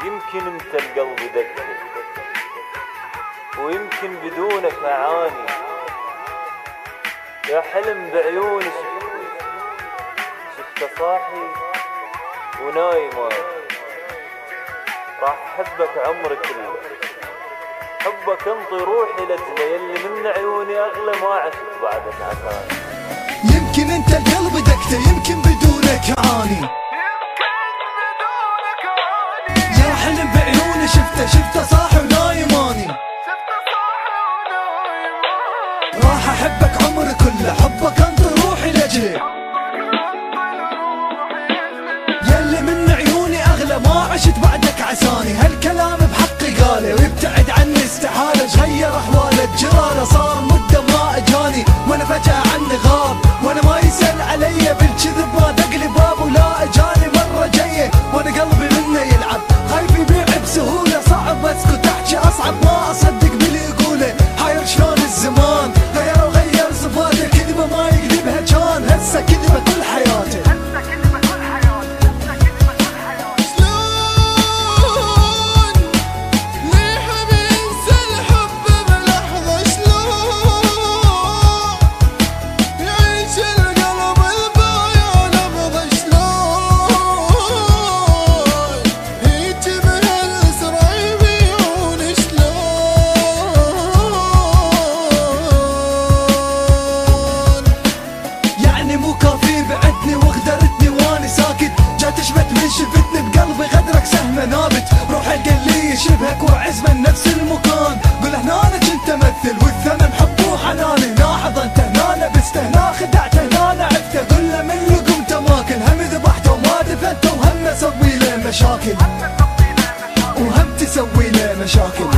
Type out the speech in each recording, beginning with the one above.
يمكن انت القلب دقته ويمكن بدونك اعاني، يا حلم بعيوني شفته صاحي ونايم راح احبك عمري كله، حبك انطي روحي لجله يلي من عيوني اغلى ما عشت بعدك عساني. يمكن انت القلب دقته يمكن بدونك اعاني، يا حلم بعيوني شفته صاحي ونايماني، راح احبك عمري كله حبك انطي روحي لجله يلي من عيوني اغلى ما عشت بعدك عساني. هالكلام بحقي قاله ويبتعد عني استحاله، غير احواله جراله صار مده ما اجاني، وانا فجأة عني غاب وانا ما يسأل علي بالكذب ما دق لي باب ولا اجاني مره جايه، وانا قلبي منه يلعب خايف يبيع بسهوله، صعب اسكت احكي اصعب ما اصدق باللي يقوله، حاير شلون الزمان غير صفاته كذبه ما يكذبها كان هسه كذبه كل حياته. شفتني بقلبي غدرك سهمه نابت، روح القلي شبهك وعز من نفس المكان، قل هنا انا كنت امثل والثمن حب وحناني، هنا حضنته هنا لبسته هنا خدعته هنا عفته، قل له من لقمته ماكل هم ذبحته وما دفنته وهم اسوي له مشاكل وهم تسوي له مشاكل.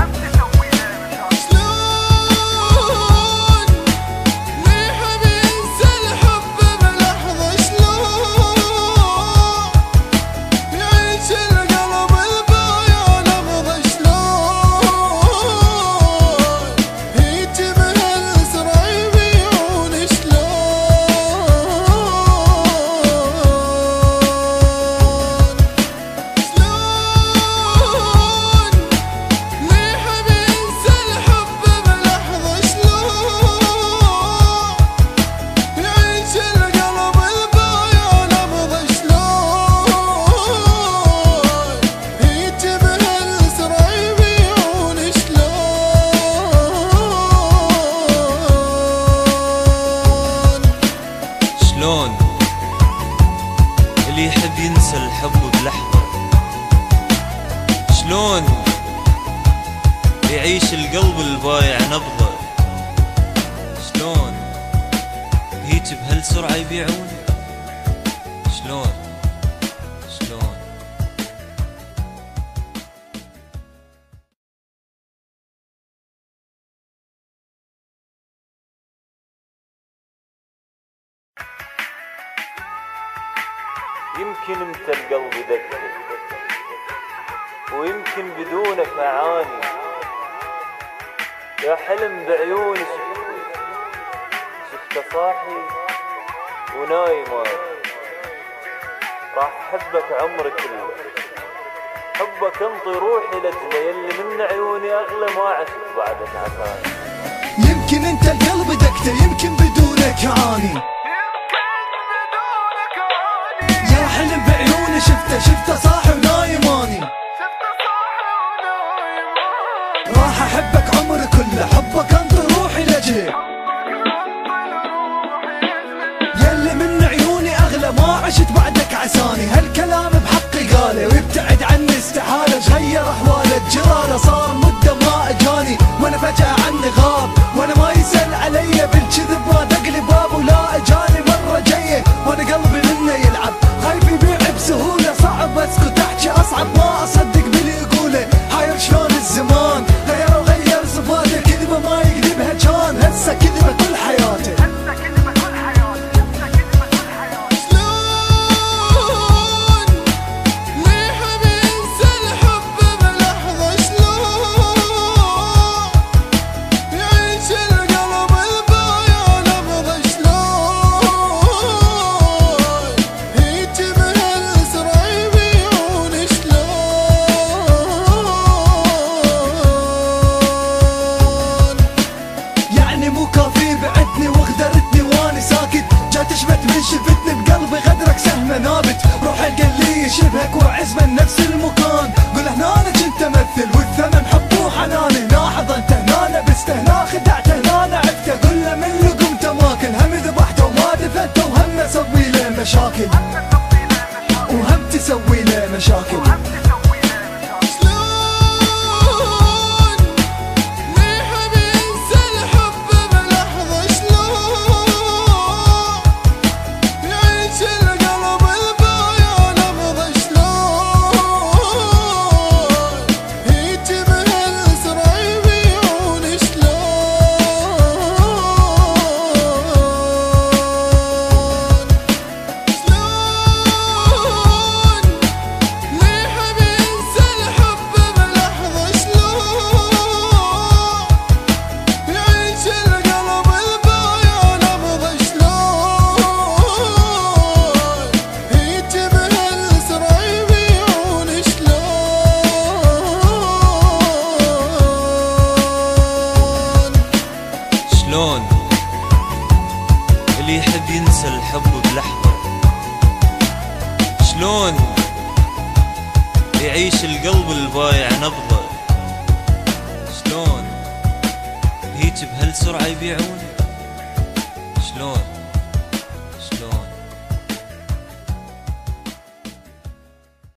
شلون اللي يحب ينسى الحب بلحظة، شلون يعيش القلب البايع نبضة، شلون هيج بهالسرعة يبيعون، شلون يمكن انت القلب دقته ويمكن بدونك اعاني، يا حلم بعيوني شفته صاحي ونايم راح احبك عمري كله، حبك انطي روحي لجله يلي من عيوني اغلى ما عشت بعدك عساني. يمكن انت القلب دقته يمكن بدونك اعاني، يا حلم بعيوني شفته صاحي ونايماني، راح احبك عمري كله حبك انطي روحي لجله يلي من عيوني اغلى ما عشت بعدك عساني. هالكلام بحقي قاله ويبتعد عني استحاله، غير احواله جراله صار مده ما اجاني، وانا فجأة عني غاب وانا ما يسأل علي بالكذب ما دق لي باب ولا اجاني مره جايه، وانا قلبي منه يلعب خايف يبيع بسهوله، صعب اسكت احكي اصعب ما اصدق باللي يقوله، حاير شلون الزمان غير صفاته كذبه ما يكذبها كان هسه كذبه كل حياته. يجي بهالسرعة يبيعون شلون عزما نفس المكان. قول هنا انا كنت امثل والثمن حب وحناني، هنا حضنته هنا لبسته هنا خدعته هنا عفته. قل له من لقمته ماكل، هم ذبحته وما دفنته، وهم اسوي له مشاكل وهم تسوي له مشاكل. شلون اللي يحب ينسى الحب بلحظة، شلون يعيش القلب البايع نبضة، شلون هيج بهالسرعة يبيعون.